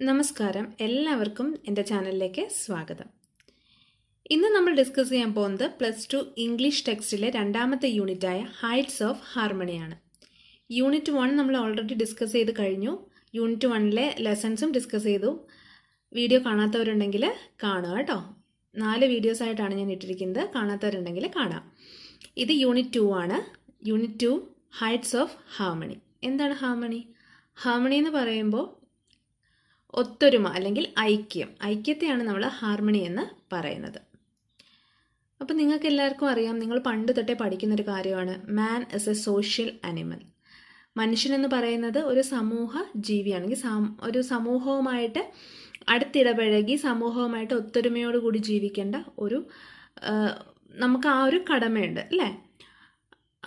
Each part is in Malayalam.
നമസ്കാരം, എല്ലാവർക്കും എൻ്റെ ചാനലിലേക്ക് സ്വാഗതം. ഇന്ന് നമ്മൾ ഡിസ്കസ് ചെയ്യാൻ പോകുന്നത് +2 ഇംഗ്ലീഷ് ടെക്സ്റ്റിലെ രണ്ടാമത്തെ യൂണിറ്റായ ഹൈറ്റ്സ് ഓഫ് ഹാർമണിയാണ്. യൂണിറ്റ് 1 നമ്മൾ ഓൾറെഡി ഡിസ്കസ് ചെയ്ത് കഴിഞ്ഞു. യൂണിറ്റ് 1ലെ ലെസൺസും ഡിസ്കസ് ചെയ്തു. വീഡിയോ കാണാത്തവരുണ്ടെങ്കിൽ കാണുക കേട്ടോ. 4 വീഡിയോസ് ആയിട്ടാണ് ഞാൻ ഇട്ടിരിക്കുന്നത്. കാണാത്തവരുണ്ടെങ്കിൽ കാണാം. ഇത് യൂണിറ്റ് 2 ആണ്. Unit 2 heights of harmony. എന്താണ് ഹാർമണി? ഹാർമണി എന്ന് പറയുമ്പോൾ ഒത്തൊരുമ അല്ലെങ്കിൽ ഐക്യത്തെയാണ് നമ്മൾ ഹാർമണി എന്ന് പറയുന്നത്. അപ്പോൾ നിങ്ങൾക്ക് എല്ലാവർക്കും അറിയാം, നിങ്ങൾ പണ്ട് തൊട്ടേ പഠിക്കുന്നൊരു കാര്യമാണ് man is A social animal. മനുഷ്യൻ എന്ന് പറയുന്നത് ഒരു സമൂഹ ജീവിയാണെങ്കിൽ ഒരു സമൂഹവുമായിട്ട് അടുത്തിടപഴകി സമൂഹവുമായിട്ട് ഒത്തൊരുമയോടുകൂടി ജീവിക്കേണ്ട നമുക്ക് ആ ഒരു കടമയുണ്ട് അല്ലേ?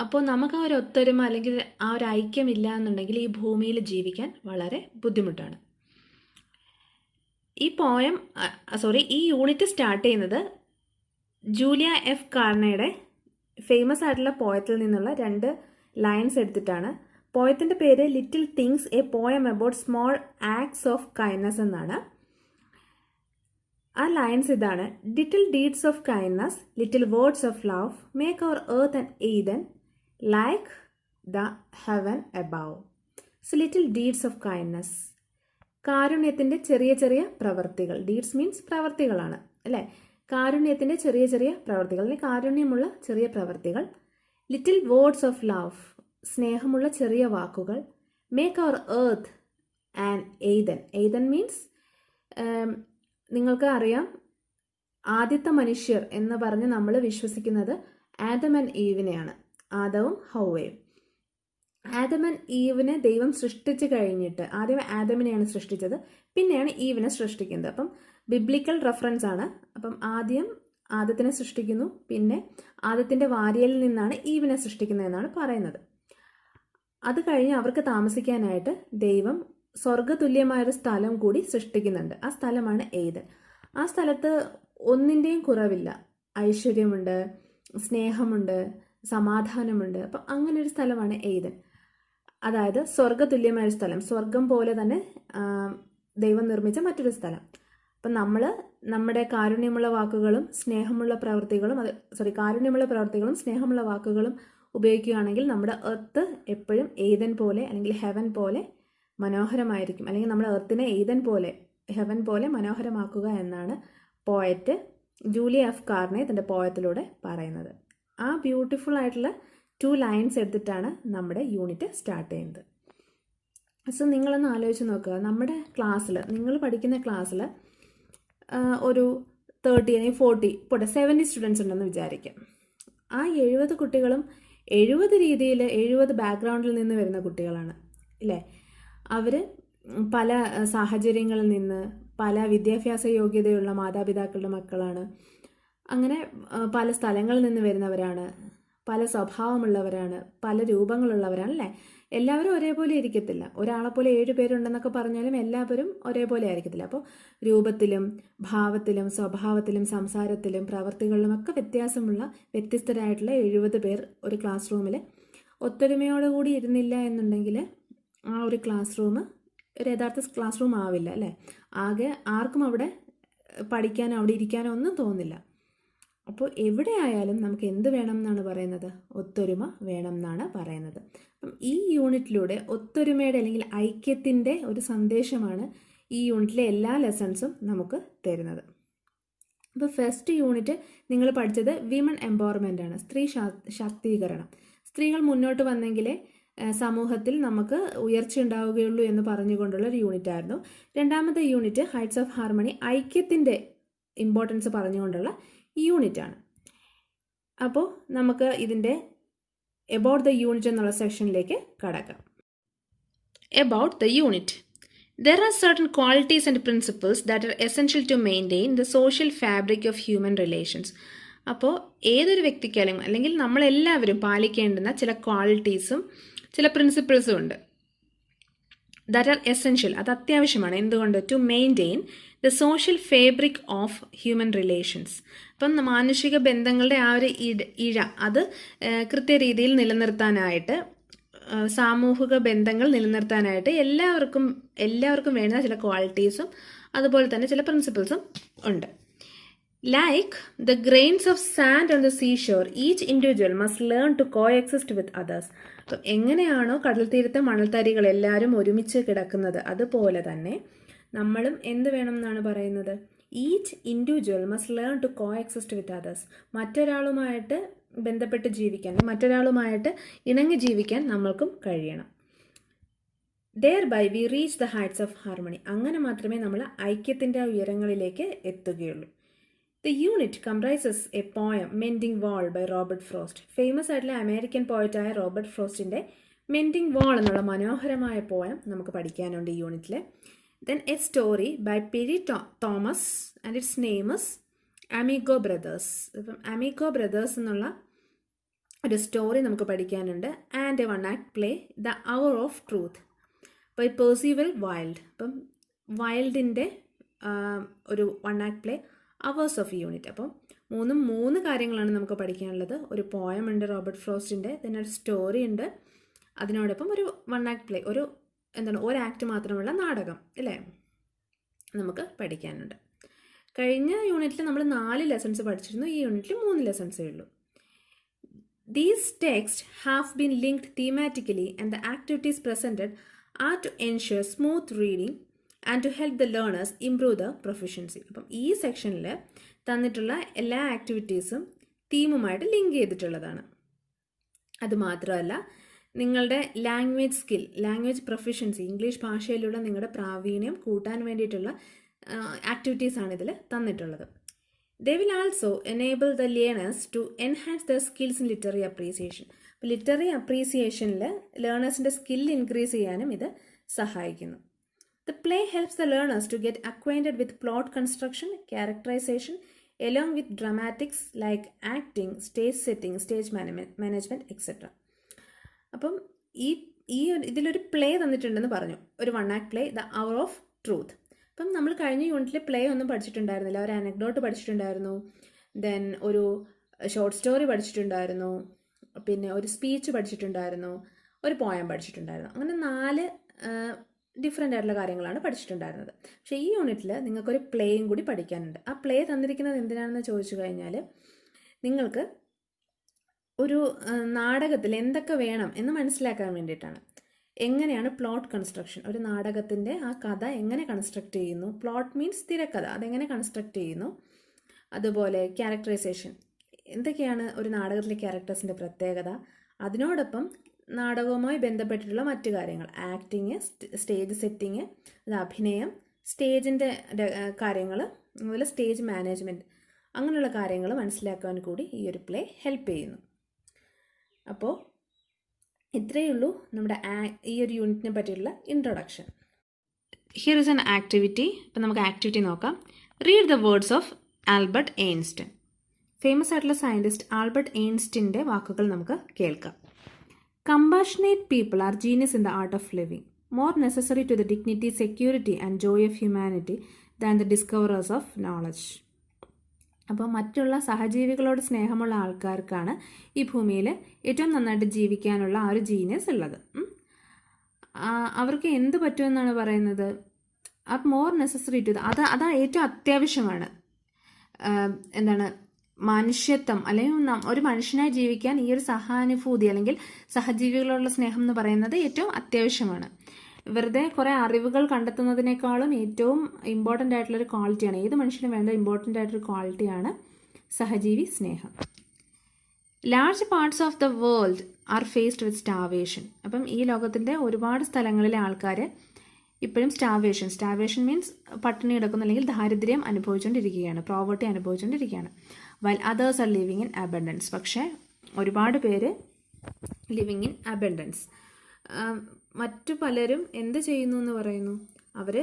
അപ്പോൾ നമുക്ക് ആ ഒരു ഒത്തൊരുമ അല്ലെങ്കിൽ ആ ഒരു ഐക്യമില്ല എന്നുണ്ടെങ്കിൽ ഈ ഭൂമിയിൽ ജീവിക്കാൻ വളരെ ബുദ്ധിമുട്ടാണ്. ഈ യൂണിറ്റ് സ്റ്റാർട്ട് ചെയ്യുന്നത് ജൂലിയ എഫ് കാർണയുടെ ഫേമസ് ആയിട്ടുള്ള പോയത്തിൽ നിന്നുള്ള 2 ലൈൻസ് എടുത്തിട്ടാണ്. പോയത്തിൻ്റെ പേര് little things, a poem about small acts of kindness എന്നാണ്. ആ ലൈൻസ് ഇതാണ്: little deeds of kindness, little words of love make our earth and Eden like the heaven above. So little deeds of kindness, കാരുണ്യത്തിൻ്റെ ചെറിയ ചെറിയ പ്രവർത്തികൾ. ഡീഡ്സ് മീൻസ് പ്രവർത്തികളാണ് അല്ലേ? കാരുണ്യത്തിൻ്റെ ചെറിയ ചെറിയ പ്രവർത്തികൾ അല്ലെങ്കിൽ കാരുണ്യമുള്ള ചെറിയ പ്രവർത്തികൾ. ലിറ്റിൽ വേർഡ്സ് ഓഫ് ലവ്, സ്നേഹമുള്ള ചെറിയ വാക്കുകൾ. Make our earth and Eden means നിങ്ങൾക്ക് അറിയാം, ആദ്യത്തെ മനുഷ്യർ എന്ന് പറഞ്ഞ് നമ്മൾ വിശ്വസിക്കുന്നത് ആദം ആൻഡ് ഈവിനെയാണ്, ആദവും ഹൗവയും. ആദം ആൻഡ് ഈവിനെ ദൈവം സൃഷ്ടിച്ച് കഴിഞ്ഞിട്ട് ആദ്യം ആദമിനെയാണ് സൃഷ്ടിച്ചത്, പിന്നെയാണ് ഈവിനെ സൃഷ്ടിക്കുന്നത്. അപ്പം ബിബ്ലിക്കൽ റെഫറൻസ് ആണ്. അപ്പം ആദ്യം ആദത്തിനെ സൃഷ്ടിക്കുന്നു, പിന്നെ ആദത്തിൻ്റെ വാരിയലിൽ നിന്നാണ് ഈവിനെ സൃഷ്ടിക്കുന്നത് എന്നാണ് പറയുന്നത്. അത് കഴിഞ്ഞ് അവർക്ക് താമസിക്കാനായിട്ട് ദൈവം സ്വർഗതുല്യമായൊരു സ്ഥലം കൂടി സൃഷ്ടിക്കുന്നുണ്ട്. ആ സ്ഥലമാണ് ഏദൻ. ആ സ്ഥലത്ത് ഒന്നിൻ്റെയും കുറവില്ല. ഐശ്വര്യമുണ്ട്, സ്നേഹമുണ്ട്, സമാധാനമുണ്ട്. അപ്പം അങ്ങനെ ഒരു സ്ഥലമാണ് ഏദൻ. അതായത് സ്വർഗതുല്യമായ സ്ഥലം, സ്വർഗം പോലെ തന്നെ ദൈവം നിർമ്മിച്ച മറ്റൊരു സ്ഥലം. അപ്പം നമ്മൾ നമ്മുടെ കാരുണ്യമുള്ള വാക്കുകളും സ്നേഹമുള്ള പ്രവൃത്തികളും കാരുണ്യമുള്ള പ്രവൃത്തികളും സ്നേഹമുള്ള വാക്കുകളും ഉപയോഗിക്കുകയാണെങ്കിൽ നമ്മുടെ എർത്ത് എപ്പോഴും ഏദൻ പോലെ അല്ലെങ്കിൽ ഹെവൻ പോലെ മനോഹരമായിരിക്കും. അല്ലെങ്കിൽ നമ്മുടെ എർത്തിനെ ഏദൻ പോലെ ഹെവൻ പോലെ മനോഹരമാക്കുക എന്നാണ് പോയറ്റ് ജൂലിയ എഫ് കാർണെ തൻ്റെ പോയത്തിലൂടെ പറയുന്നത്. ആ ബ്യൂട്ടിഫുൾ ആയിട്ടുള്ള 2 ലൈൻസ് എടുത്തിട്ടാണ് നമ്മുടെ യൂണിറ്റ് സ്റ്റാർട്ട് ചെയ്യുന്നത്. സോ നിങ്ങളൊന്ന് ആലോചിച്ച് നോക്കുക, നമ്മുടെ ക്ലാസ്സിൽ, നിങ്ങൾ പഠിക്കുന്ന ക്ലാസ്സിൽ ഒരു 30 അല്ലെങ്കിൽ 40 പോട്ടെ 70 സ്റ്റുഡൻസ് ഉണ്ടെന്ന് വിചാരിക്കാം. ആ 70 കുട്ടികളും 70 ബാക്ക്ഗ്രൗണ്ടിൽ നിന്ന് വരുന്ന കുട്ടികളാണ് അല്ലേ? അവർ പല സാഹചര്യങ്ങളിൽ നിന്ന്, പല വിദ്യാഭ്യാസ യോഗ്യതയുള്ള മാതാപിതാക്കളുടെ മക്കളാണ്. അങ്ങനെ പല സ്ഥലങ്ങളിൽ നിന്ന് വരുന്നവരാണ്, പല സ്വഭാവമുള്ളവരാണ്, പല രൂപങ്ങളുള്ളവരാണ് അല്ലേ? എല്ലാവരും ഒരേപോലെ ഇരിക്കത്തില്ല. ഒരാളെപ്പോലെ 7 പേരുണ്ടെന്നൊക്കെ പറഞ്ഞാലും എല്ലാവരും ഒരേപോലെ ആയിരിക്കത്തില്ല. അപ്പോൾ രൂപത്തിലും ഭാവത്തിലും സ്വഭാവത്തിലും സംസാരത്തിലും പ്രവർത്തികളിലും ഒക്കെ വ്യത്യാസമുള്ള വ്യത്യസ്തരായിട്ടുള്ള 70 പേർ ഒരു ക്ലാസ് റൂമിൽ ഒത്തൊരുമയോടുകൂടി ഇരുന്നില്ല എന്നുണ്ടെങ്കിൽ ആ ഒരു ക്ലാസ് റൂം ഒരു യഥാർത്ഥ ക്ലാസ് റൂം ആവില്ല അല്ലേ? ആർക്കും അവിടെ പഠിക്കാനോ അവിടെ ഇരിക്കാനോ ഒന്നും തോന്നില്ല. അപ്പോൾ എവിടെയായാലും നമുക്ക് എന്ത് വേണം എന്നാണ് പറയുന്നത്? ഒത്തൊരുമ വേണം എന്നാണ് പറയുന്നത്. അപ്പം ഈ യൂണിറ്റിലൂടെ ഒത്തൊരുമയുടെ അല്ലെങ്കിൽ ഐക്യത്തിൻ്റെ ഒരു സന്ദേശമാണ് ഈ യൂണിറ്റിലെ എല്ലാ ലെസൺസും നമുക്ക് തരുന്നത്. അപ്പോൾ ഫസ്റ്റ് യൂണിറ്റ് നിങ്ങൾ പഠിച്ചത് വിമൺ എംപവർമെൻ്റ് ആണ്, സ്ത്രീ ശാക്തീകരണം. സ്ത്രീകൾ മുന്നോട്ട് വന്നെങ്കിലേ സമൂഹത്തിൽ നമുക്ക് ഉയർച്ച ഉണ്ടാവുകയുള്ളൂ എന്ന് പറഞ്ഞുകൊണ്ടുള്ള ഒരു യൂണിറ്റ് ആയിരുന്നു. രണ്ടാമത്തെ യൂണിറ്റ് ഹൈറ്റ്സ് ഓഫ് ഹാർമണി, ഐക്യത്തിൻ്റെ ഇമ്പോർട്ടൻസ് പറഞ്ഞുകൊണ്ടുള്ള യൂണിറ്റ് ആണ്. അപ്പോൾ നമുക്ക് ഇതിൻ്റെ എബൌട്ട് ദ യൂണിറ്റ് എന്നുള്ള സെക്ഷനിലേക്ക് കടക്കാം. About the unit. There are certain qualities and principles that are essential to maintain the social fabric of human relations. അപ്പോൾ ഏതൊരു വ്യക്തിക്കാലും അല്ലെങ്കിൽ നമ്മളെല്ലാവരും പാലിക്കേണ്ടുന്ന ചില ക്വാളിറ്റീസും ചില പ്രിൻസിപ്പിൾസും ഉണ്ട്. ദാറ്റ് ആർ എസെൻഷ്യൽ, അത് അത്യാവശ്യമാണ്. എന്തുകൊണ്ട്? To maintain the social fabric of human relations. അപ്പം മാനുഷിക ബന്ധങ്ങളുടെ ആ ഒരു ഇഴ അത് കൃത്യരീതിയിൽ നിലനിർത്താനായിട്ട് സാമൂഹിക ബന്ധങ്ങൾ നിലനിർത്താനായിട്ട് എല്ലാവർക്കും വേണ്ട ചില ക്വാളിറ്റീസും അതുപോലെ തന്നെ ചില പ്രിൻസിപ്പിൾസും ഉണ്ട്. Like the grains of sand on the seashore, each individual must learn to coexist with others. അപ്പം എങ്ങനെയാണോ കടൽ തീരത്തെ മണൽത്തരികൾ എല്ലാവരും ഒരുമിച്ച് കിടക്കുന്നത്, അതുപോലെ തന്നെ നമ്മളും എന്ത് വേണം എന്നാണ് പറയുന്നത്? Each individual must learn to coexist with others. മറ്റൊരാളുമായിട്ട് ബന്ധപ്പെട്ട് ജീവിക്കാൻ, മറ്റൊരാളുമായിട്ട് ഇണങ്ങി ജീവിക്കാൻ നമ്മൾക്കും കഴിയണം. Thereby we reach the heights of harmony. അങ്ങനെ മാത്രമേ നമ്മൾ ഐക്യത്തിൻ്റെ ഉയരങ്ങളിലേക്ക് എത്തുകയുള്ളൂ. The unit comprises a poem, Mending Wall by Robert Frost. Famous ആയിട്ടുള്ള അമേരിക്കൻ പോയറ്റായ റോബർട്ട് ഫ്രോസ്റ്റിൻ്റെ മെൻഡിങ് വാൾ എന്നുള്ള മനോഹരമായ പോയം നമുക്ക് പഠിക്കാനുണ്ട് ഈ യൂണിറ്റിൽ. Then a story by Perry Thomas and its name is Amigo Brothers. അപ്പം അമിഗോ ബ്രദേഴ്സ് എന്നുള്ള ഒരു സ്റ്റോറി നമുക്ക് പഠിക്കാനുണ്ട്. And a one act play the hour of truth by Percival Wilde. അപ്പം വൈൽഡിൻ്റെ ഒരു one act play ours of unit. അപ്പം മൂന്ന് കാര്യങ്ങളാണ് നമുക്ക് പഠിക്കാനുള്ളത്. ഒരു പോയം ഉണ്ട് റോബർട്ട് ഫ്രോസ്റ്റിൻ്റെ, പിന്നെ ഒരു സ്റ്റോറി ഉണ്ട്, അതിനോടൊപ്പം ഒരു വൺ ആക്ട് പ്ലേ, ഒരു ആക്ട് മാത്രമുള്ള നാടകം അല്ലേ നമുക്ക് പഠിക്കാനുണ്ട്. കഴിഞ്ഞ യൂണിറ്റിൽ നമ്മൾ 4 ലെസൺസ് പഠിച്ചിരുന്നു. ഈ യൂണിറ്റിൽ 3 ലെസൺസേ ഉള്ളൂ. These texts have been linked thematically and the activities presented are to ensure smooth reading and to help the learners improve the proficiency. അപ്പം ഈ സെക്ഷനിൽ തന്നിട്ടുള്ള എല്ലാ ആക്ടിവിറ്റീസും തീമുമായിട്ട് ലിങ്ക് ചെയ്തിട്ടുള്ളതാണ്. അതുമാത്രമല്ല, നിങ്ങളുടെ ലാംഗ്വേജ് പ്രൊഫിഷ്യൻസി, ഇംഗ്ലീഷ് ഭാഷയിലുള്ള നിങ്ങളുടെ പ്രാവീണ്യം കൂട്ടാൻ വേണ്ടിയിട്ടുള്ള ആക്ടിവിറ്റീസാണ് ഇതിൽ തന്നിട്ടുള്ളത്. They will also enable the learners to enhance their skills in literary appreciation. Literary അപ്രീസിയേഷനിൽ ലേണേഴ്സിൻ്റെ സ്കിൽ ഇൻക്രീസ് ചെയ്യാനും ഇത് സഹായിക്കുന്നു. The play helps the learners to get acquainted with plot construction, characterization, along with dramatics like acting, stage setting, stage management, etc. അപ്പം ഇതിലൊരു പ്ലേ തന്നിട്ടുണ്ടെന്ന് പറഞ്ഞു, ഒരു one act play, the hour of truth. അപ്പം നമ്മൾ കഴിഞ്ഞ യൂണിറ്റിൽ പ്ലേ ഒന്നും പഠിച്ചിട്ടുണ്ടായിരുന്നില്ല. ഒരു അനക്ഡോട്ട് പഠിച്ചിട്ടുണ്ടായിരുന്നു, ദെൻ ഒരു ഷോർട്ട് സ്റ്റോറി പഠിച്ചിട്ടുണ്ടായിരുന്നു, പിന്നെ ഒരു സ്പീച്ച് പഠിച്ചിട്ടുണ്ടായിരുന്നു, ഒരു പോയം പഠിച്ചിട്ടുണ്ടായിരുന്നു. അങ്ങനെ 4 ഡിഫറെൻ്റ് ആയിട്ടുള്ള കാര്യങ്ങളാണ് പഠിച്ചിട്ടുണ്ടായിരുന്നത്. പക്ഷേ ഈ യൂണിറ്റിൽ നിങ്ങൾക്കൊരു പ്ലേയും കൂടി പഠിക്കാനുണ്ട്. ആ പ്ലേ തന്നിരിക്കുന്നത് എന്തിനാണെന്ന് ചോദിച്ചു കഴിഞ്ഞാൽ, നിങ്ങൾക്ക് ഒരു നാടകത്തിൽ എന്തൊക്കെ വേണം എന്ന് മനസ്സിലാക്കാൻ വേണ്ടിയിട്ടാണ്. എങ്ങനെയാണ് പ്ലോട്ട് കൺസ്ട്രക്ഷൻ, ഒരു നാടകത്തിൻ്റെ ആ കഥ എങ്ങനെ കൺസ്ട്രക്ട് ചെയ്യുന്നു, പ്ലോട്ട് മീൻസ് തിരക്കഥ, അതെങ്ങനെ കൺസ്ട്രക്ട് ചെയ്യുന്നു, അതുപോലെ ക്യാരക്ടറൈസേഷൻ, എന്തൊക്കെയാണ് ഒരു നാടകത്തിലെ ക്യാരക്ടേഴ്സിൻ്റെ പ്രത്യേകത, അതിനോടൊപ്പം നാടകവുമായി ബന്ധപ്പെട്ടിട്ടുള്ള മറ്റു കാര്യങ്ങൾ, ആക്ടിങ്, സ്റ്റേജ് സെറ്റിങ്, അത് അഭിനയം, സ്റ്റേജിൻ്റെ കാര്യങ്ങൾ, അതുപോലെ സ്റ്റേജ് മാനേജ്മെൻറ്റ്, അങ്ങനെയുള്ള കാര്യങ്ങൾ മനസ്സിലാക്കാൻ കൂടി ഈ ഒരു പ്ലേ ഹെൽപ്പ് ചെയ്യുന്നു. അപ്പോൾ ഇത്രയേ ഉള്ളൂ നമ്മുടെ ഈ ഒരു യൂണിറ്റിനെ പറ്റിയുള്ള introduction. Here is an activity. അപ്പം നമുക്ക് ആക്ടിവിറ്റി നോക്കാം. Read the words of Albert Einstein. Famous ആയിട്ടുള്ള സയൻറ്റിസ്റ്റ് ആൽബർട്ട് ഐൻസ്റ്റൈൻ്റെ വാക്കുകൾ നമുക്ക് കേൾക്കാം. Compassionate people are genius in the art of living, more necessary to the dignity, security and joy of humanity than the discoverers of knowledge. അപ്പോൾ മറ്റുള്ള സഹജീവികളോട് സ്നേഹമുള്ള ആൾക്കാർക്കാണ് ഈ ഭൂമിയിൽ ഏറ്റവും നന്നായിട്ട് ജീവിക്കാനുള്ള ആ ഒരു ജീനിയസ് ഉള്ളത്. അവർക്ക് എന്ത് പറ്റുമെന്നാണ് പറയുന്നത്? അത് മോർ നെസസറി ടു അതാ ഏറ്റവും അത്യാവശ്യമാണ്. മനുഷ്യത്വം, അല്ലെങ്കിൽ ഒരു മനുഷ്യനായി ജീവിക്കാൻ ഈ ഒരു സഹാനുഭൂതി അല്ലെങ്കിൽ സഹജീവികളോടുള്ള സ്നേഹം എന്ന് പറയുന്നത് ഏറ്റവും അത്യാവശ്യമാണ്. വെറുതെ കുറേ അറിവുകൾ കണ്ടെത്തുന്നതിനേക്കാളും ഏറ്റവും ഇമ്പോർട്ടൻ്റ് ആയിട്ടുള്ളൊരു ക്വാളിറ്റിയാണ്, ഏത് മനുഷ്യനും വേണ്ട ഇമ്പോർട്ടൻ്റ് ആയിട്ടൊരു ക്വാളിറ്റിയാണ് സഹജീവി സ്നേഹം. Large parts of the world are faced with starvation. അപ്പം ഈ ലോകത്തിൻ്റെ ഒരുപാട് സ്ഥലങ്ങളിലെ ആൾക്കാർ ഇപ്പോഴും സ്റ്റാവേഷൻ മീൻസ് പട്ടിണി കിടക്കുന്ന അല്ലെങ്കിൽ ദാരിദ്ര്യം അനുഭവിച്ചുകൊണ്ടിരിക്കുകയാണ്, പ്രോവർട്ടി അനുഭവിച്ചുകൊണ്ടിരിക്കുകയാണ്. While others are living in abundance. പക്ഷേ ഒരുപാട് പേര് ലിവിങ് ഇൻ അബൻഡൻസ്. മറ്റു പലരും എന്ത് ചെയ്യുന്നു എന്ന് പറയുന്നു? അവർ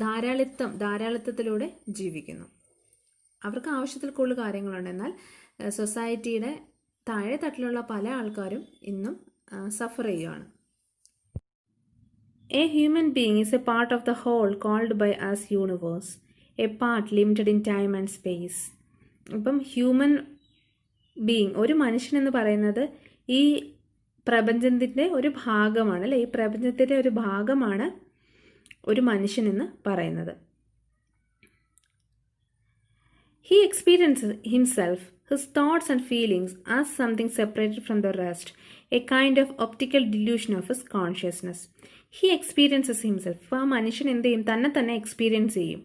ധാരാളിത്തത്തിലൂടെ ജീവിക്കുന്നു. അവർക്ക് ആവശ്യത്തിൽ കൂടുതൽ കാര്യങ്ങളുണ്ട്. എന്നാൽ സൊസൈറ്റിയുടെ താഴെ തട്ടിലുള്ള പല ആൾക്കാരും ഇന്നും സഫർ ചെയ്യുകയാണ്. A human being is a part of the whole called by us universe, a part limited in time and space. അപ്പം ഹ്യൂമൻ ബീയിങ്, ഒരു മനുഷ്യൻ എന്ന് പറയുന്നത് ഈ പ്രപഞ്ചത്തിൻ്റെ ഒരു ഭാഗമാണ് അല്ലേ, ഈ പ്രപഞ്ചത്തിൻ്റെ ഒരു ഭാഗമാണ് ഒരു മനുഷ്യനെന്ന് പറയുന്നത്. He experiences himself, his thoughts and feelings as something separated from the rest, a kind of optical delusion of his consciousness. He experiences himself. അപ്പോൾ ആ മനുഷ്യൻ എന്ത് ചെയ്യും? തന്നെ എക്സ്പീരിയൻസ് ചെയ്യും.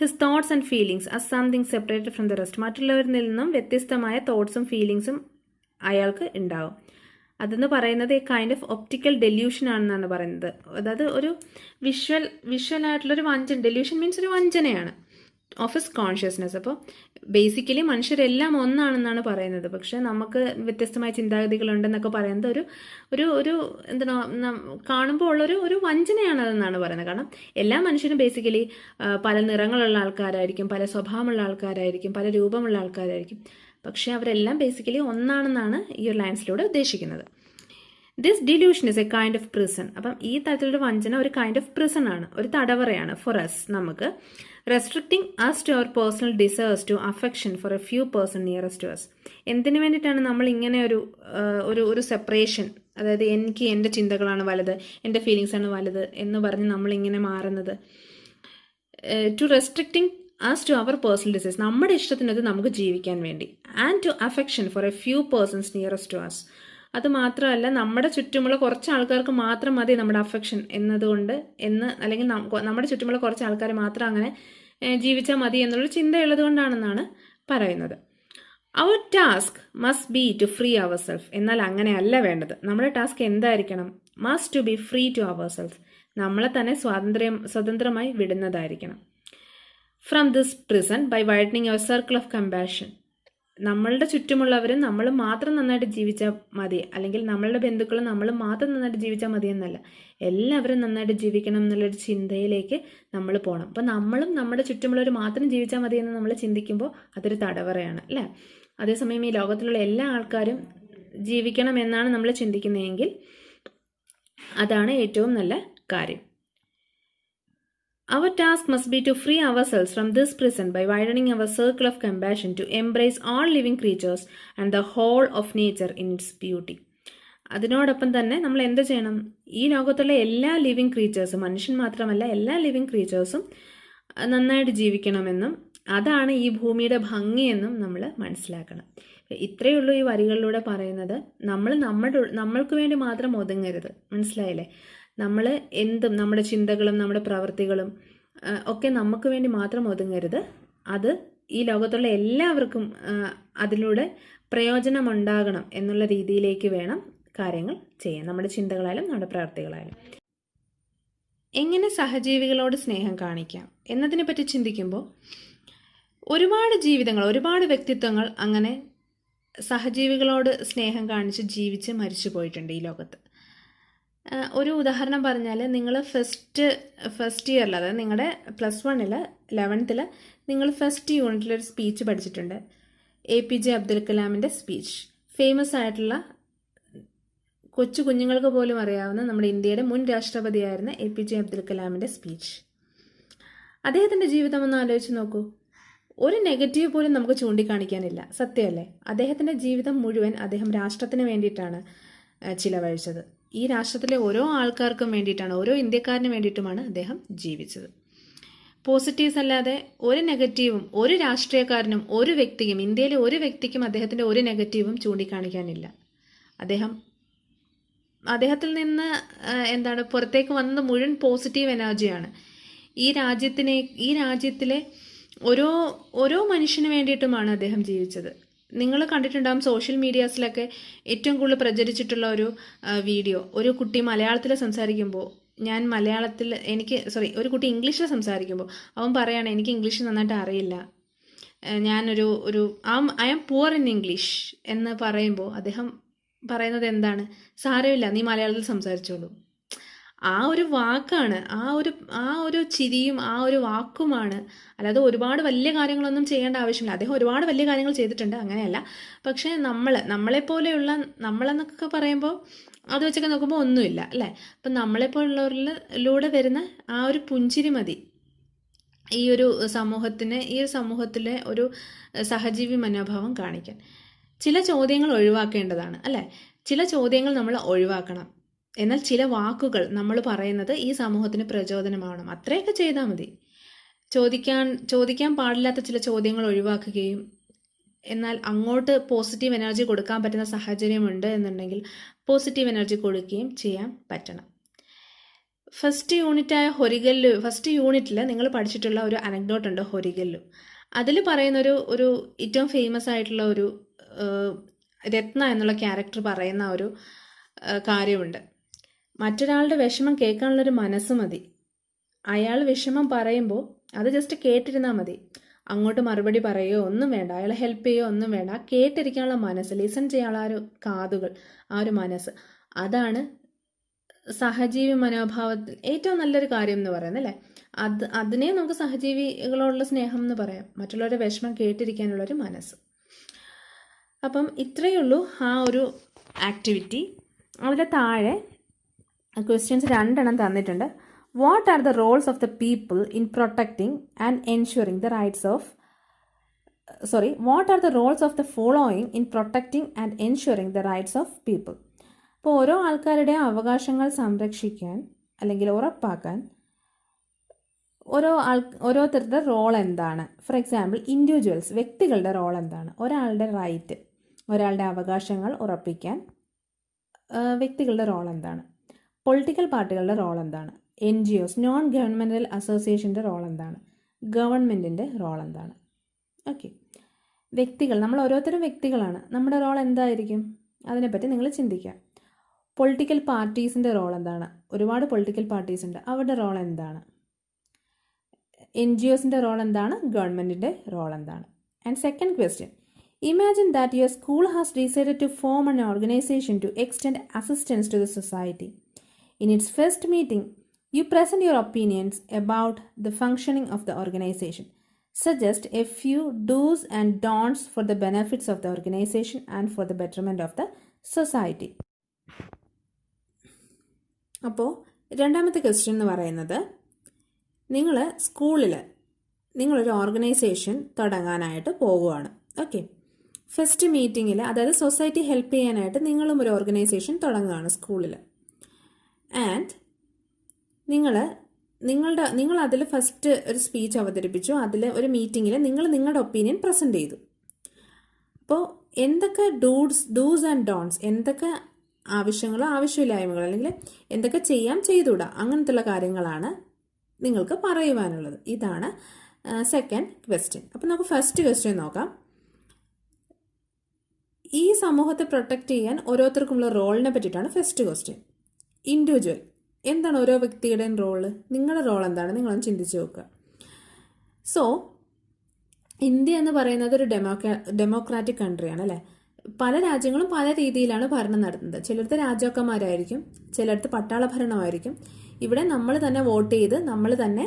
His thoughts and feelings as something separated from the rest. മറ്റുള്ളവരിൽ നിന്നും വ്യത്യസ്തമായ തോട്ട്സും ഫീലിങ്സും അയാൾക്ക് ഉണ്ടാവും. അതെന്ന് പറയുന്നത് A kind of optical delusion ആണെന്നാണ് പറയുന്നത്. അതായത് ഒരു വിഷ്വലായിട്ടുള്ളൊരു വഞ്ചന. ഡെല്യൂഷൻ മീൻസ് ഒരു വഞ്ചനയാണ് ഓഫ് ഹിസ് കോൺഷ്യസ്നെസ്. അപ്പോൾ ബേസിക്കലി മനുഷ്യരെല്ലാം ഒന്നാണെന്നാണ് പറയുന്നത്. പക്ഷെ നമുക്ക് വ്യത്യസ്തമായ ചിന്താഗതികളുണ്ടെന്നൊക്കെ പറയുന്നത് ഒരു എന്താണ് കാണുമ്പോൾ ഉള്ളൊരു വഞ്ചനയാണതെന്നാണ് പറയുന്നത്. കാരണം എല്ലാ മനുഷ്യരും ബേസിക്കലി പല നിറങ്ങളുള്ള ആൾക്കാരായിരിക്കും, പല സ്വഭാവമുള്ള ആൾക്കാരായിരിക്കും, പല രൂപമുള്ള ആൾക്കാരായിരിക്കും. പക്ഷെ അവരെല്ലാം ബേസിക്കലി ഒന്നാണെന്നാണ് ഈ ഒരു ലൈൻസിലൂടെ ഉദ്ദേശിക്കുന്നത്. This dilution is A kind of prison. അപ്പം ഈ തരത്തിലൊരു വഞ്ചന ഒരു കൈൻഡ് ഓഫ് പ്രിസൺ ആണ്, ഒരു തടവറയാണ് ഫോർ അസ്, നമുക്ക്. Restricting us to our personal desires to affection for a few person nearest to us. എന്തിനു വേണ്ടിയിട്ടാണ് നമ്മൾ ഇങ്ങനെ ഒരു സെപ്പറേഷൻ, അതായത് എനിക്ക് എൻ്റെ ചിന്തകളാണ് വലുത്, എൻ്റെ ഫീലിങ്സ് ആണ് വലുത് എന്ന് പറഞ്ഞ് നമ്മളിങ്ങനെ മാറുന്നത്? To restricting us to our personal desires, നമ്മുടെ ഇഷ്ടത്തിനത് നമുക്ക് ജീവിക്കാൻ വേണ്ടി. And to affection for a few persons nearest to us. അത് മാത്രമല്ല, നമ്മുടെ ചുറ്റുമുള്ള കുറച്ച് ആൾക്കാർക്ക് മാത്രം മതി നമ്മുടെ അഫെക്ഷൻ എന്നതുകൊണ്ട് അല്ലെങ്കിൽ നമ്മുടെ ചുറ്റുമുള്ള കുറച്ച് ആൾക്കാർ മാത്രം അങ്ങനെ ജീവിച്ചാൽ മതി എന്നുള്ളൊരു ചിന്തയുള്ളത് കൊണ്ടാണെന്നാണ് പറയുന്നത്. Our task must be to free our self. എന്നാൽ അങ്ങനെയല്ല വേണ്ടത്. നമ്മുടെ ടാസ്ക് എന്തായിരിക്കണം? Must to be free to our self. നമ്മളെ തന്നെ സ്വതന്ത്രമായി വിടുന്നതായിരിക്കണം. From this prison by widening our circle of compassion. നമ്മളുടെ ചുറ്റുമുള്ളവരും നമ്മൾ മാത്രം നന്നായിട്ട് ജീവിച്ചാൽ മതി, അല്ലെങ്കിൽ നമ്മളുടെ ബന്ധുക്കളും നമ്മൾ മാത്രം നന്നായിട്ട് ജീവിച്ചാൽ മതി എന്നല്ല, എല്ലാവരും നന്നായിട്ട് ജീവിക്കണം എന്നുള്ളൊരു ചിന്തയിലേക്ക് നമ്മൾ പോകണം. അപ്പം നമ്മളും നമ്മുടെ ചുറ്റുമുള്ളവർ മാത്രം ജീവിച്ചാൽ മതി എന്ന് നമ്മൾ ചിന്തിക്കുമ്പോൾ അതൊരു തടവറയാണ് അല്ലേ. അതേസമയം ഈ ലോകത്തിലുള്ള എല്ലാ ആൾക്കാരും ജീവിക്കണം എന്നാണ് നമ്മൾ ചിന്തിക്കുന്നതെങ്കിൽ അതാണ് ഏറ്റവും നല്ല കാര്യം. Our task must be to free ourselves from this prison by widening our circle of compassion to embrace all living creatures and the whole of nature in its beauty. അതിനോടൊപ്പം തന്നെ നമ്മൾ എന്ത് ചെയ്യണം? ഈ ലോകത്തുള്ള എല്ലാ ലിവിങ് ക്രീച്ചേഴ്സും, മനുഷ്യൻ മാത്രമല്ല എല്ലാ ലിവിങ് ക്രീച്ചേഴ്സും നന്നായിട്ട് ജീവിക്കണമെന്നും അതാണ് ഈ ഭൂമിയുടെ ഭംഗിയെന്നും നമ്മൾ മനസ്സിലാക്കണം. ഇത്രയേ ഉള്ളൂ ഈ വരികളിലൂടെ പറയുന്നത്. നമ്മൾക്ക് വേണ്ടി മാത്രം ഒതുങ്ങരുത്. മനസ്സിലായില്ലേ? നമ്മൾ എന്തും, നമ്മുടെ ചിന്തകളും നമ്മുടെ പ്രവൃത്തികളും ഒക്കെ നമുക്ക് വേണ്ടി മാത്രം ഒതുങ്ങരുത്. അത് ഈ ലോകത്തുള്ള എല്ലാവർക്കും അതിലൂടെ പ്രയോജനമുണ്ടാകണം എന്നുള്ള രീതിയിലേക്ക് വേണം കാര്യങ്ങൾ ചെയ്യാൻ, നമ്മുടെ ചിന്തകളായാലും നമ്മുടെ പ്രവൃത്തികളായാലും. എങ്ങനെ സഹജീവികളോട് സ്നേഹം കാണിക്കാം എന്നതിനെ പറ്റി ചിന്തിക്കുമ്പോൾ ഒരുപാട് ജീവിതങ്ങൾ, ഒരുപാട് വ്യക്തിത്വങ്ങൾ അങ്ങനെ സഹജീവികളോട് സ്നേഹം കാണിച്ച് ജീവിച്ച് മരിച്ചു പോയിട്ടുണ്ട് ഈ ലോകത്ത്. ഒരു ഉദാഹരണം പറഞ്ഞാൽ, നിങ്ങൾ ഫസ്റ്റ് ഇയറിൽ, അതായത് നിങ്ങളുടെ +1 11th നിങ്ങൾ ഫസ്റ്റ് യൂണിറ്റിലൊരു സ്പീച്ച് പഠിച്ചിട്ടുണ്ട്. APJ അബ്ദുൽ കലാമിൻ്റെ സ്പീച്ച്. ഫേമസ് ആയിട്ടുള്ള, കൊച്ചു കുഞ്ഞുങ്ങൾക്ക് പോലും അറിയാവുന്ന നമ്മുടെ ഇന്ത്യയുടെ മുൻ രാഷ്ട്രപതിയായിരുന്ന APJ അബ്ദുൽ കലാമിൻ്റെ സ്പീച്ച്. അദ്ദേഹത്തിൻ്റെ ജീവിതം ഒന്ന് ആലോചിച്ച് നോക്കൂ. ഒരു നെഗറ്റീവ് പോലും നമുക്ക് ചൂണ്ടിക്കാണിക്കാനില്ല. സത്യമല്ലേ? അദ്ദേഹത്തിൻ്റെ ജീവിതം മുഴുവൻ അദ്ദേഹം രാഷ്ട്രത്തിന് വേണ്ടിയിട്ടാണ് ചിലവഴിച്ചത്. ഈ രാഷ്ട്രത്തിലെ ഓരോ ആൾക്കാർക്കും വേണ്ടിയിട്ടാണ്, ഓരോ ഇന്ത്യക്കാരന് വേണ്ടിയിട്ടുമാണ് അദ്ദേഹം ജീവിച്ചത്. പോസിറ്റീവ്സ് അല്ലാതെ ഒരു നെഗറ്റീവും ഒരു രാഷ്ട്രീയക്കാരനും ഒരു വ്യക്തിക്കും, ഇന്ത്യയിലെ ഒരു വ്യക്തിക്കും അദ്ദേഹത്തിൻ്റെ ഒരു നെഗറ്റീവും ചൂണ്ടിക്കാണിക്കാനില്ല. അദ്ദേഹത്തിൽ നിന്ന് പുറത്തേക്ക് വന്നത് മുഴുവൻ പോസിറ്റീവ് എനർജിയാണ്. ഈ രാജ്യത്തിലെ ഓരോ മനുഷ്യന് വേണ്ടിയിട്ടുമാണ് അദ്ദേഹം ജീവിച്ചത്. നിങ്ങൾ കണ്ടിട്ടുണ്ടാകും സോഷ്യൽ മീഡിയാസിലൊക്കെ ഏറ്റവും കൂടുതൽ പ്രചരിച്ചിട്ടുള്ള ഒരു വീഡിയോ. ഒരു കുട്ടി മലയാളത്തിൽ സംസാരിക്കുമ്പോൾ, ഒരു കുട്ടി ഇംഗ്ലീഷിൽ സംസാരിക്കുമ്പോൾ അവൻ പറയാണ്, എനിക്ക് ഇംഗ്ലീഷ് നന്നായിട്ട് അറിയില്ല, I am poor in English എന്ന് പറയുമ്പോൾ അദ്ദേഹം പറയുന്നത് എന്താണ്? സാരമില്ല, നീ മലയാളത്തിൽ സംസാരിച്ചോളൂ. ആ ഒരു വാക്കാണ്, ആ ഒരു ചിരിയും ആ ഒരു വാക്കുമാണ്. അല്ലാതെ ഒരുപാട് വലിയ കാര്യങ്ങളൊന്നും ചെയ്യേണ്ട ആവശ്യമില്ല. അദ്ദേഹം ഒരുപാട് വലിയ കാര്യങ്ങൾ ചെയ്തിട്ടുണ്ട്, അങ്ങനെയല്ല. പക്ഷേ നമ്മളെപ്പോലെയുള്ള, നമ്മളെന്നൊക്കെ പറയുമ്പോൾ അത് വെച്ചൊക്കെ നോക്കുമ്പോൾ ഒന്നുമില്ല അല്ലേ. അപ്പം നമ്മളെപ്പോലുള്ളവരിലൂടെ വരുന്ന ആ ഒരു പുഞ്ചിരി മതി ഈ ഒരു സമൂഹത്തിലെ ഒരു സഹജീവി മനോഭാവം കാണിക്കാൻ. ചില ചോദ്യങ്ങൾ ഒഴിവാക്കേണ്ടതാണ് അല്ലേ. ചില ചോദ്യങ്ങൾ നമ്മൾ ഒഴിവാക്കണം. എന്നാൽ ചില വാക്കുകൾ നമ്മൾ പറയുന്നത് ഈ സമൂഹത്തിന് പ്രചോദനമാവണം. അത്രയൊക്കെ ചെയ്താൽ മതി. ചോദിക്കാൻ പാടില്ലാത്ത ചില ചോദ്യങ്ങൾ ഒഴിവാക്കുകയും എന്നാൽ അങ്ങോട്ട് പോസിറ്റീവ് എനർജി കൊടുക്കാൻ പറ്റുന്ന സാഹചര്യമുണ്ട് എന്നുണ്ടെങ്കിൽ പോസിറ്റീവ് എനർജി കൊടുക്കുകയും ചെയ്യാൻ പറ്റണം. ഫസ്റ്റ് യൂണിറ്റിൽ നിങ്ങൾ പഠിച്ചിട്ടുള്ള ഒരു അനക്ഡോട്ട് ഉണ്ട്, ഹൊരിഗല്ലു. അതിൽ പറയുന്ന ഒരു ഏറ്റവും ഫേമസ് ആയിട്ടുള്ള ഒരു രത്ന എന്നുള്ള ക്യാരക്ടർ പറയുന്ന ഒരു കാര്യമുണ്ട്. മറ്റൊരാളുടെ വിഷമം കേൾക്കാനുള്ളൊരു മനസ്സ് മതി. അയാൾ വിഷമം പറയുമ്പോൾ അത് ജസ്റ്റ് കേട്ടിരുന്നാൽ മതി. അങ്ങോട്ട് മറുപടി പറയുകയോ ഒന്നും വേണ്ട, അയാളെ ഹെൽപ്പ് ചെയ്യുകയോ ഒന്നും വേണ്ട. കേട്ടിരിക്കാനുള്ള മനസ്സ്, ലിസൺ ചെയ്യാനുള്ള ആ ഒരു കാതുകൾ, ആ ഒരു മനസ്സ്, അതാണ് സഹജീവി മനോഭാവത്തിൽ ഏറ്റവും നല്ലൊരു കാര്യം എന്ന് പറയുന്നത്, അല്ലേ? അതിനെ നമുക്ക് സഹജീവികളോടുള്ള സ്നേഹം എന്ന് പറയാം. മറ്റുള്ളവരുടെ വിഷമം കേട്ടിരിക്കാനുള്ളൊരു മനസ്സ്. അപ്പം ഇത്രയേ ഉള്ളൂ ആ ഒരു ആക്ടിവിറ്റി. അതിലെ താഴെ ക്വസ്റ്റ്യൻസ് 2 തന്നിട്ടുണ്ട്. What are the Rolls of the people in protecting and ensuring the rights of what are the Rolls of the following in protecting and ensuring the rights of people? അപ്പോൾ ഓരോ ആൾക്കാരുടെ അവകാശങ്ങൾ സംരക്ഷിക്കാൻ അല്ലെങ്കിൽ ഉറപ്പാക്കാൻ ഓരോരുത്തരുടെ റോൾ എന്താണ്? ഫോർ എക്സാമ്പിൾ, ഇൻഡിവിജ്വൽസ്, വ്യക്തികളുടെ റോൾ എന്താണ്? ഒരാളുടെ റൈറ്റ്, ഒരാളുടെ അവകാശങ്ങൾ ഉറപ്പിക്കാൻ വ്യക്തികളുടെ റോൾ എന്താണ്? പൊളിറ്റിക്കൽ പാർട്ടികളുടെ റോൾ എന്താണ്? NGOs, നോൺ ഗവൺമെൻറ്റൽ അസോസിയേഷൻ്റെ റോൾ എന്താണ്? ഗവൺമെൻറ്റിൻ്റെ റോൾ എന്താണ്? ഓക്കെ, വ്യക്തികൾ, നമ്മൾ ഓരോരുത്തരും വ്യക്തികളാണ്. നമ്മുടെ റോൾ എന്തായിരിക്കും? അതിനെപ്പറ്റി നിങ്ങൾ ചിന്തിക്കുക. പൊളിറ്റിക്കൽ പാർട്ടീസിൻ്റെ റോൾ എന്താണ്? ഒരുപാട് പൊളിറ്റിക്കൽ പാർട്ടീസ് ഉണ്ട്, അവരുടെ റോൾ എന്താണ്? NGOസിൻ്റെ റോൾ എന്താണ്? ഗവൺമെൻറ്റിൻ്റെ റോൾ എന്താണ്? And second question, imagine that your school has decided to form an organization to extend assistance to the society. In its first meeting, you present your opinions about the functioning of the organization. Suggest a few do's and don'ts for the benefits of the organization and for the betterment of the society. അപ്പോൾ രണ്ടാമത്തെ ക്വസ്റ്റ്യൻ എന്ന് പറയുന്നത്, നിങ്ങൾ സ്കൂളിൽ നിങ്ങളൊരു ഓർഗനൈസേഷൻ തുടങ്ങാനായിട്ട് പോവുകയാണ്. ഓക്കെ, ഫസ്റ്റ് മീറ്റിങ്ങിൽ, അതായത് സൊസൈറ്റി ഹെൽപ്പ് ചെയ്യാനായിട്ട് നിങ്ങളും ഒരു ഓർഗനൈസേഷൻ തുടങ്ങുകയാണ് സ്കൂളിൽ. ആൻഡ് നിങ്ങൾ അതിൽ ഫസ്റ്റ് ഒരു സ്പീച്ച് അവതരിപ്പിച്ചു. അതിൽ ഒരു മീറ്റിങ്ങിൽ നിങ്ങൾ നിങ്ങളുടെ ഒപ്പീനിയൻ പ്രസൻറ്റ് ചെയ്തു. അപ്പോൾ എന്തൊക്കെ ഡൂസ് ആൻഡ് ഡോൺസ്, എന്തൊക്കെ ആവശ്യങ്ങളോ ആവശ്യമില്ലായ്മകളോ, അല്ലെങ്കിൽ എന്തൊക്കെ ചെയ്തുകൂടാ, അങ്ങനത്തുള്ള കാര്യങ്ങളാണ് നിങ്ങൾക്ക് പറയുവാനുള്ളത്. ഇതാണ് സെക്കൻഡ് ക്വസ്റ്റ്യൻ. അപ്പോൾ നമുക്ക് ഫസ്റ്റ് ക്വസ്റ്റ്യൻ നോക്കാം. ഈ സമൂഹത്തെ പ്രൊട്ടക്റ്റ് ചെയ്യാൻ ഓരോരുത്തർക്കുമുള്ള റോളിനെ പറ്റിയിട്ടാണ് ഫസ്റ്റ് ക്വസ്റ്റ്യൻ. ഇൻഡിവിജ്വൽ, എന്താണ് ഓരോ വ്യക്തിയുടെയും റോള്? നിങ്ങളുടെ റോൾ എന്താണ്? നിങ്ങളൊന്ന് ചിന്തിച്ച് നോക്കുക. സോ ഇന്ത്യ എന്ന് പറയുന്നത് ഒരു ഡെമോക്രാറ്റിക് കൺട്രിയാണ്, അല്ലേ? പല രാജ്യങ്ങളും പല രീതിയിലാണ് ഭരണം നടത്തുന്നത്. ചിലടത്ത് രാജാക്കന്മാരായിരിക്കും, ചിലടത്ത് പട്ടാള ഭരണമായിരിക്കും. ഇവിടെ നമ്മൾ തന്നെ വോട്ട് ചെയ്ത് നമ്മൾ തന്നെ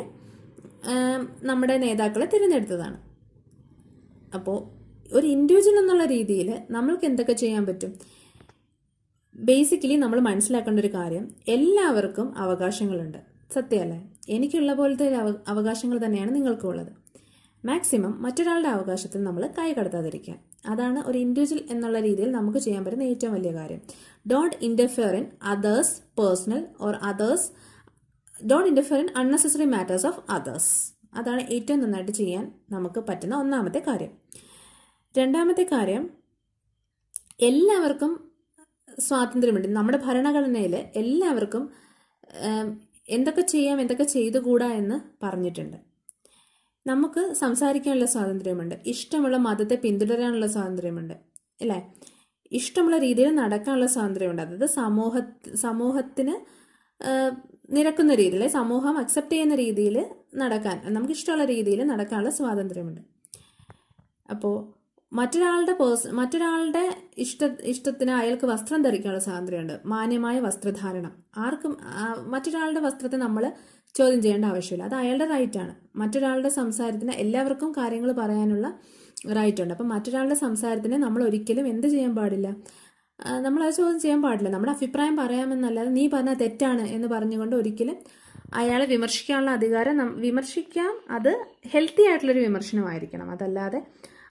നമ്മുടെ നേതാക്കളെ തിരഞ്ഞെടുത്തതാണ്. അപ്പോൾ ഒരു ഇൻഡിവിജ്വൽ എന്നുള്ള രീതിയിൽ നമ്മൾക്ക് എന്തൊക്കെ ചെയ്യാൻ പറ്റും? ബേസിക്കലി നമ്മൾ മനസ്സിലാക്കേണ്ട ഒരു കാര്യം, എല്ലാവർക്കും അവകാശങ്ങളുണ്ട്. സത്യമല്ലേ? എനിക്കുള്ള പോലത്തെ അവകാശങ്ങൾ തന്നെയാണ് നിങ്ങൾക്കും ഉള്ളത്. മാക്സിമം മറ്റൊരാളുടെ അവകാശത്തിൽ നമ്മൾ കൈ കടത്താതിരിക്കുക. അതാണ് ഒരു ഇൻഡിവിജ്വൽ എന്നുള്ള രീതിയിൽ നമുക്ക് ചെയ്യാൻ പറ്റുന്ന ഏറ്റവും വലിയ കാര്യം. Don't interfere in others personal or don't interfere in unnecessary matters of others. അതാണ് ഏറ്റവും നന്നായിട്ട് ചെയ്യാൻ നമുക്ക് പറ്റുന്ന ഒന്നാമത്തെ കാര്യം. രണ്ടാമത്തെ കാര്യം, എല്ലാവർക്കും സ്വാതന്ത്ര്യമുണ്ട്. നമ്മുടെ ഭരണഘടനയിൽ എല്ലാവർക്കും എന്തൊക്കെ ചെയ്യാം, എന്തൊക്കെ ചെയ്തുകൂടാ എന്ന് പറഞ്ഞിട്ടുണ്ട്. നമുക്ക് സംസാരിക്കാനുള്ള സ്വാതന്ത്ര്യമുണ്ട്, ഇഷ്ടമുള്ള മതത്തെ പിന്തുടരാനുള്ള സ്വാതന്ത്ര്യമുണ്ട്, അല്ലേ? ഇഷ്ടമുള്ള രീതിയിൽ നടക്കാനുള്ള സ്വാതന്ത്ര്യമുണ്ട്. അതായത് സമൂഹത്തിന് നിരക്കുന്ന രീതിയിൽ, സമൂഹം അക്സെപ്റ്റ് ചെയ്യുന്ന രീതിയിൽ നടക്കാൻ, നമുക്ക് ഇഷ്ടമുള്ള രീതിയിൽ നടക്കാനുള്ള സ്വാതന്ത്ര്യമുണ്ട്. അപ്പോൾ മറ്റൊരാളുടെ ഇഷ്ടത്തിന് അയാൾക്ക് വസ്ത്രം ധരിക്കാനുള്ള സ്വാതന്ത്ര്യമുണ്ട്, മാന്യമായ വസ്ത്രധാരണം. ആർക്കും മറ്റൊരാളുടെ വസ്ത്രത്തെ നമ്മൾ ചോദ്യം ചെയ്യേണ്ട ആവശ്യമില്ല, അത് അയാളുടെ റൈറ്റാണ്. മറ്റൊരാളുടെ സംസാരത്തിന് എല്ലാവർക്കും കാര്യങ്ങൾ പറയാനുള്ള റൈറ്റ് ഉണ്ട്. അപ്പം മറ്റൊരാളുടെ സംസാരത്തിന് നമ്മൾ ഒരിക്കലും എന്ത് ചെയ്യാൻ പാടില്ല? നമ്മളത് ചോദ്യം ചെയ്യാൻ പാടില്ല. നമ്മുടെ അഭിപ്രായം പറയാമെന്നല്ലാതെ നീ പറഞ്ഞാൽ തെറ്റാണ് എന്ന് പറഞ്ഞുകൊണ്ട് ഒരിക്കലും അയാളെ വിമർശിക്കാനുള്ള അധികാരം വിമർശിക്കാം. അത് ഹെൽത്തി ആയിട്ടുള്ളൊരു വിമർശനമായിരിക്കണം. അതല്ലാതെ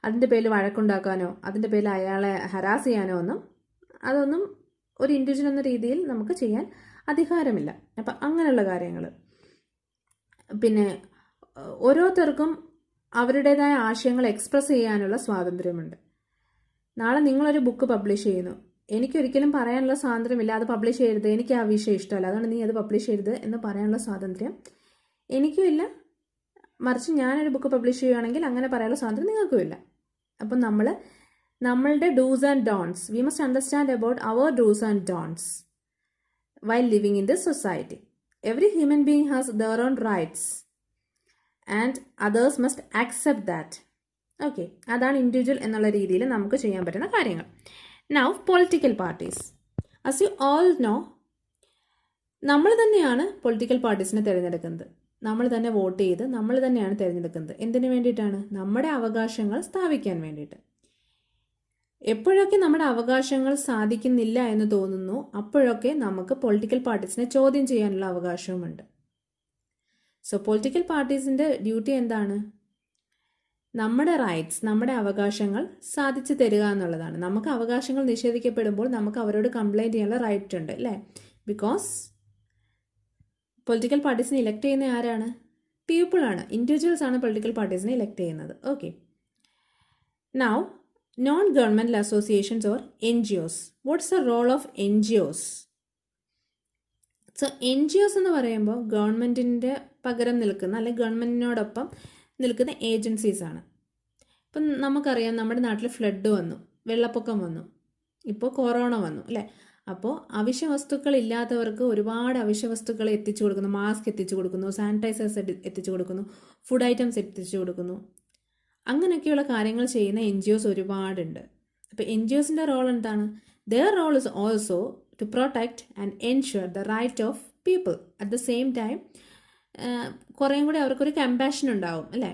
അതിൻ്റെ പേരിൽ വഴക്കുണ്ടാക്കാനോ അതിൻ്റെ പേരിൽ അയാളെ ഹരാസ് ചെയ്യാനോ അതൊന്നും ഒരു ഇൻഡിവിജ്വൽ എന്ന രീതിയിൽ നമുക്ക് ചെയ്യാൻ അധികാരമില്ല. അപ്പം അങ്ങനെയുള്ള കാര്യങ്ങൾ. പിന്നെ ഓരോരുത്തർക്കും അവരുടേതായ ആശയങ്ങൾ എക്സ്പ്രസ് ചെയ്യാനുള്ള സ്വാതന്ത്ര്യമുണ്ട്. നാളെ നിങ്ങളൊരു ബുക്ക് പബ്ലിഷ് ചെയ്യുന്നു, എനിക്കൊരിക്കലും പറയാനുള്ള സ്വാതന്ത്ര്യമില്ല അത് പബ്ലിഷ് ചെയ്യരുത്, എനിക്ക് ആ വിഷയം ഇഷ്ടമല്ല അതുകൊണ്ട് നീ അത് പബ്ലിഷ് ചെയ്യരുത് എന്ന് പറയാനുള്ള സ്വാതന്ത്ര്യം എനിക്കും ഇല്ല. മറിച്ച് ഞാനൊരു ബുക്ക് പബ്ലിഷ് ചെയ്യുകയാണെങ്കിൽ അങ്ങനെ പറയാനുള്ള സ്വാതന്ത്ര്യം നിങ്ങൾക്കും ഇല്ല. അപ്പം നമ്മളുടെ dos and don'ts, we must understand about our dos and don'ts while living in this society. Every human being has their own rights and others must accept that. Okay, അതാണ് ഇൻഡിവിജ്വൽ എന്നുള്ള രീതിയിൽ നമുക്ക് ചെയ്യാൻ പറ്റുന്ന കാര്യങ്ങൾ. Now political parties. As you all know, നമ്മൾ തന്നെയാണ് പൊളിറ്റിക്കൽ പാർട്ടീസിനെ തിരഞ്ഞെടുക്കുന്നത്. നമ്മൾ തന്നെ വോട്ട് ചെയ്ത് നമ്മൾ തന്നെയാണ് തിരഞ്ഞെടുക്കുന്നത്. എന്തിനു വേണ്ടിയിട്ടാണ്? നമ്മുടെ അവകാശങ്ങൾ സ്ഥാപിക്കാൻ വേണ്ടിയിട്ട്. എപ്പോഴൊക്കെ നമ്മുടെ അവകാശങ്ങൾ സാധിക്കുന്നില്ല എന്ന് തോന്നുന്നു അപ്പോഴൊക്കെ നമുക്ക് പൊളിറ്റിക്കൽ പാർട്ടീസിനെ ചോദ്യം ചെയ്യാനുള്ള അവകാശവുമുണ്ട്. സോ പൊളിറ്റിക്കൽ പാർട്ടീസിൻ്റെ ഡ്യൂട്ടി എന്താണ്? നമ്മുടെ റൈറ്റ്സ്, നമ്മുടെ അവകാശങ്ങൾ സാധിച്ചു തരിക എന്നുള്ളതാണ്. നമുക്ക് അവകാശങ്ങൾ നിഷേധിക്കപ്പെടുമ്പോൾ നമുക്ക് അവരോട് കംപ്ലൈൻറ്റ് ചെയ്യാനുള്ള റൈറ്റ് ഉണ്ട് അല്ലേ? ബിക്കോസ് പൊളിറ്റിക്കൽ പാർട്ടീസിനെ ഇലക്ട് ചെയ്യുന്ന ആരാണ്? പീപ്പിളാണ്, ഇൻഡിവിജ്വൽസ് ആണ് പൊളിറ്റിക്കൽ പാർട്ടീസിനെ ഇലക്ട് ചെയ്യുന്നത്. Okay, now non governmental associations or NGOs. What's the role of NGOs? So NGOs എന്ന് പറയുമ്പോൾ ഗവൺമെൻറ്റിൻ്റെ പകരം നിൽക്കുന്ന അല്ലെങ്കിൽ ഗവൺമെൻറ്റിനോടൊപ്പം നിൽക്കുന്ന ഏജൻസീസ് ആണ്. ഇപ്പം നമുക്കറിയാം നമ്മുടെ നാട്ടിൽ ഫ്ലഡ് വന്നു, വെള്ളപ്പൊക്കം വന്നു, ഇപ്പോൾ കൊറോണ വന്നു അല്ലേ? അപ്പോൾ അവശ്യ വസ്തുക്കൾ ഇല്ലാത്തവർക്ക് ഒരുപാട് അവശ്യ വസ്തുക്കൾ എത്തിച്ചു കൊടുക്കുന്നു. മാസ്ക് എത്തിച്ചു കൊടുക്കുന്നു, സാനിറ്റൈസേഴ്സ് എത്തിച്ചു കൊടുക്കുന്നു, ഫുഡ് ഐറ്റംസ് എത്തിച്ചു കൊടുക്കുന്നു. അങ്ങനെയൊക്കെയുള്ള കാര്യങ്ങൾ ചെയ്യുന്ന NGOs ഒരുപാടുണ്ട്. അപ്പോൾ NGOസിൻ്റെ റോൾ എന്താണ്? Their role is also to protect and ensure the right of people. At the same time കുറേയും കൂടി അവർക്കൊരു കമ്പാഷൻ ഉണ്ടാവും അല്ലേ?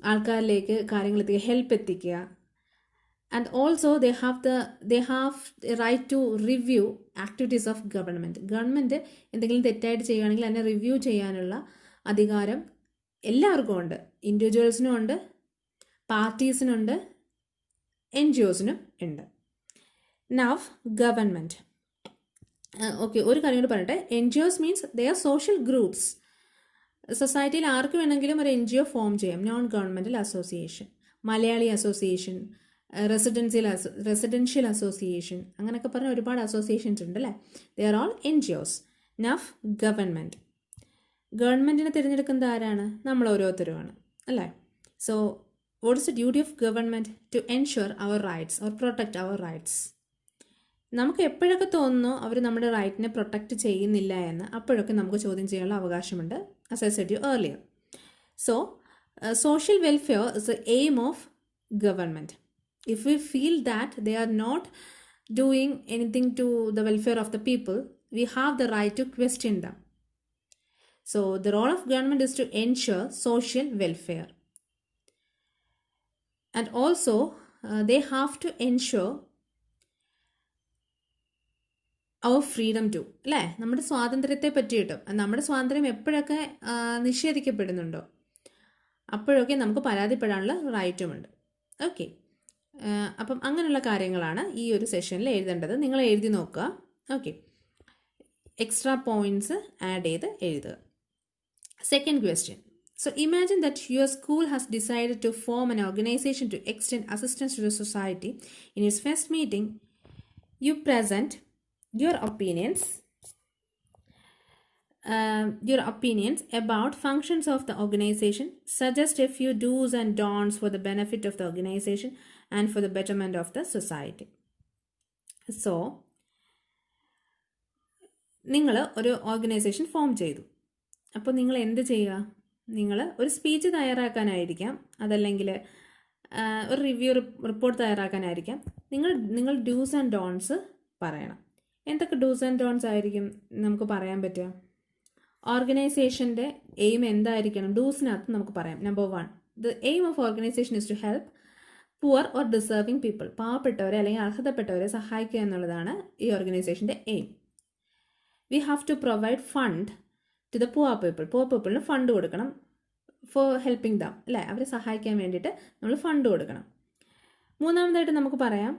ആൾക്കാരിലേക്ക് കാര്യങ്ങൾ എത്തിക്കുക, ഹെൽപ്പ് എത്തിക്കുക. And also they have right to review activities of government. Government എന്തെങ്കിലും തെറ്റായിട്ട് ചെയ്യുകയാണെങ്കിൽ അതിനെ റിവ്യൂ ചെയ്യാനുള്ള അധികാരം എല്ലാവർക്കും ഉണ്ട്. ഇൻഡിവിജ്വൽസിനും ഉണ്ട്, പാർട്ടീസിനുണ്ട്, NGOസിനും ഉണ്ട്. Now government. ഓക്കെ, ഒരു കാര്യം കൂടി പറയട്ടെ. NGOs means they are social groups. സൊസൈറ്റിയിൽ ആർക്ക് വേണമെങ്കിലും ഒരു NGO ഫോം ചെയ്യാം. Non governmental association, Malayali association, residential association, അങ്ങനെയൊക്കെ പറഞ്ഞ ഒരുപാട് അസോസിയേഷൻസ് ഉണ്ട് അല്ലേ? They are all NGOs. നഫ് ഗവൺമെൻറ്. ഗവൺമെൻറ്റിനെ തിരഞ്ഞെടുക്കുന്നത് ആരാണ്? നമ്മൾ ഓരോരുത്തരുമാണ് അല്ലേ? So what is the duty of government? To ensure our rights or protect our rights. നമുക്ക് എപ്പോഴൊക്കെ തോന്നുന്നു അവർ നമ്മുടെ റൈറ്റിനെ പ്രൊട്ടക്റ്റ് ചെയ്യുന്നില്ല എന്ന്, അപ്പോഴൊക്കെ നമുക്ക് ചോദ്യം ചെയ്യാനുള്ള അവകാശമുണ്ട്. as I said you earlier. So, social welfare is the aim of government. If we feel that they are not doing anything to the welfare of the people, we have the right to question them. So, the role of government is to ensure social welfare. And also, they have to ensure our freedom too അല്ലേ? നമ്മുടെ സ്വാതന്ത്ര്യത്തെ പറ്റിയിട്ടും, നമ്മുടെ സ്വാതന്ത്ര്യം എപ്പോഴൊക്കെ നിഷേധിക്കപ്പെടുന്നുണ്ടോ അപ്പോഴൊക്കെ നമുക്ക് പരാതിപ്പെടാനുള്ള റൈറ്റുമുണ്ട്. ഓക്കെ, അപ്പം അങ്ങനെയുള്ള കാര്യങ്ങളാണ് ഈ ഒരു സെഷനിൽ എഴുതേണ്ടത്. നിങ്ങൾ എഴുതി നോക്കുക. ഓക്കെ, എക്സ്ട്രാ പോയിൻറ്റ്സ് ആഡ് ചെയ്ത് എഴുതുക. Second question. So imagine that your school has decided to form an organization to extend assistance to the society. In its first meeting, you present your opinions about functions of the organization, suggest a few do's and don'ts for the benefit of the organization and for the betterment of the society. So, നിങ്ങൾ ഒരു ഓർഗനൈസേഷൻ ഫോം ചെയ്തു. അപ്പോൾ നിങ്ങൾ എന്ത് ചെയ്യുക? നിങ്ങൾ ഒരു സ്പീച്ച് തയ്യാറാക്കാനായിരിക്കാം, അതല്ലെങ്കിൽ ഒരു റിവ്യൂ റിപ്പോർട്ട് തയ്യാറാക്കാനായിരിക്കാം. നിങ്ങൾ ഡൂസ് ആൻഡ് ഡോൺസ് പറയണം. എന്തൊക്കെ ഡൂസ് ആൻഡ് ഡോൺസ് ആയിരിക്കും നമുക്ക് പറയാൻ പറ്റുക? ഓർഗനൈസേഷൻ്റെ എയിം എന്തായിരിക്കണം? ഡൂസിനകത്ത് നമുക്ക് പറയാം. Number 1, the aim of organisation is to help poor or deserving people. പാവപ്പെട്ടവരെ അല്ലെങ്കിൽ അർഹതപ്പെട്ടവരെ സഹായിക്കുക എന്നുള്ളതാണ് ഈ ഓർഗനൈസേഷൻ്റെ aim. We have to provide fund to the poor people. Poor പീപ്പിളിന് ഫണ്ട് കൊടുക്കണം ഫോർ ഹെൽപ്പിംഗ് ദം അല്ലേ? അവരെ സഹായിക്കാൻ വേണ്ടിയിട്ട് നമ്മൾ ഫണ്ട് കൊടുക്കണം. മൂന്നാമതായിട്ട് നമുക്ക് പറയാം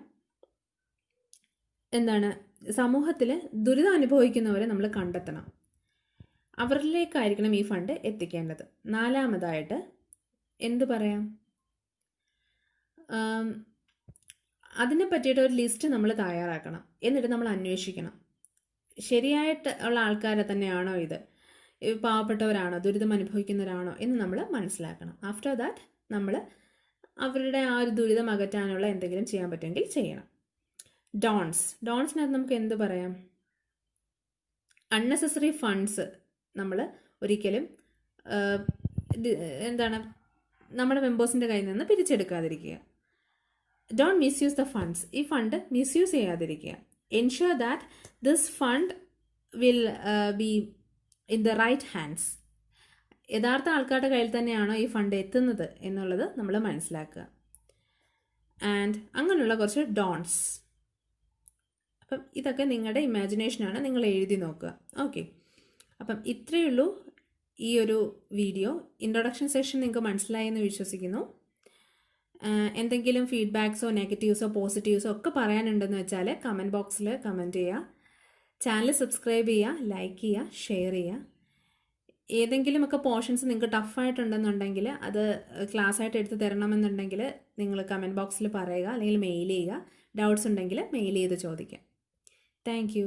എന്താണ്? സമൂഹത്തിൽ ദുരിതം അനുഭവിക്കുന്നവരെ നമ്മൾ കണ്ടെത്തണം. അവരിലേക്കായിരിക്കണം ഈ ഫണ്ട് എത്തിക്കേണ്ടത്. 4-മതായിട്ട് എന്തു പറയാം, അതിനെ പറ്റിയിട്ട് ഒരു ലിസ്റ്റ് നമ്മൾ തയ്യാറാക്കണം. എന്നിട്ട് നമ്മൾ അന്വേഷിക്കണം, ശരിയായിട്ട് ഉള്ള ആൾക്കാരെ തന്നെയാണോ ഇത്, പാവപ്പെട്ടവരാണോ, ദുരിതം അനുഭവിക്കുന്നവരാണോ എന്ന് നമ്മൾ മനസ്സിലാക്കണം. ആഫ്റ്റർ ദാറ്റ് നമ്മൾ അവരുടെ ആ ഒരു ദുരിതം അകറ്റാനുള്ള എന്തെങ്കിലും ചെയ്യാൻ പറ്റുമെങ്കിൽ ചെയ്യണം. ഡോൺസിനകത്ത് നമുക്ക് എന്ത് പറയാം, അൺനെസസറി ഫണ്ട്സ് നമ്മൾ ഒരിക്കലും നമ്മുടെ മെമ്പേഴ്സിൻ്റെ കയ്യിൽ നിന്ന് പിരിച്ചെടുക്കാതിരിക്കുക. ഡോണ്ട് മിസ്യൂസ് ദ ഫണ്ട്സ്, ഈ ഫണ്ട് മിസ്യൂസ് ചെയ്യാതിരിക്കുക. Ensure that this fund will be in the right hands. യഥാർത്ഥ ആൾക്കാരുടെ കയ്യിൽ തന്നെയാണോ ഈ ഫണ്ട് എത്തുന്നത് എന്നുള്ളത് നമ്മൾ മനസ്സിലാക്കുക. ആൻഡ് അങ്ങനെയുള്ള കുറച്ച് ഡോൺസ്. അപ്പം ഇതൊക്കെ നിങ്ങളുടെ ഇമാജിനേഷനാണ്, നിങ്ങൾ എഴുതി നോക്കുക. ഓക്കെ, അപ്പം ഇത്രയേ ഉള്ളൂ ഈ ഒരു വീഡിയോ. ഇൻട്രൊഡക്ഷൻ സെഷൻ നിങ്ങൾക്ക് മനസ്സിലായി എന്ന് വിശ്വസിക്കുന്നു. എന്തെങ്കിലും ഫീഡ്ബാക്സോ നെഗറ്റീവ്സോ പോസിറ്റീവ്സോ ഒക്കെ പറയാനുണ്ടെന്ന് വെച്ചാൽ കമൻറ്റ് ബോക്സിൽ കമൻറ്റ് ചെയ്യുക. ചാനൽ സബ്സ്ക്രൈബ് ചെയ്യുക, ലൈക്ക് ചെയ്യുക, ഷെയർ ചെയ്യുക. ഏതെങ്കിലുമൊക്കെ പോർഷൻസ് നിങ്ങൾക്ക് ടഫായിട്ടുണ്ടെന്നുണ്ടെങ്കിൽ അത് ക്ലാസ് ആയിട്ട് എടുത്ത് തരണമെന്നുണ്ടെങ്കിൽ നിങ്ങൾ കമൻറ്റ് ബോക്സിൽ പറയുക, അല്ലെങ്കിൽ മെയിൽ ചെയ്യുക. ഡൗട്ട്സ് ഉണ്ടെങ്കിൽ മെയിൽ ചെയ്ത് ചോദിക്കാം. Thank you.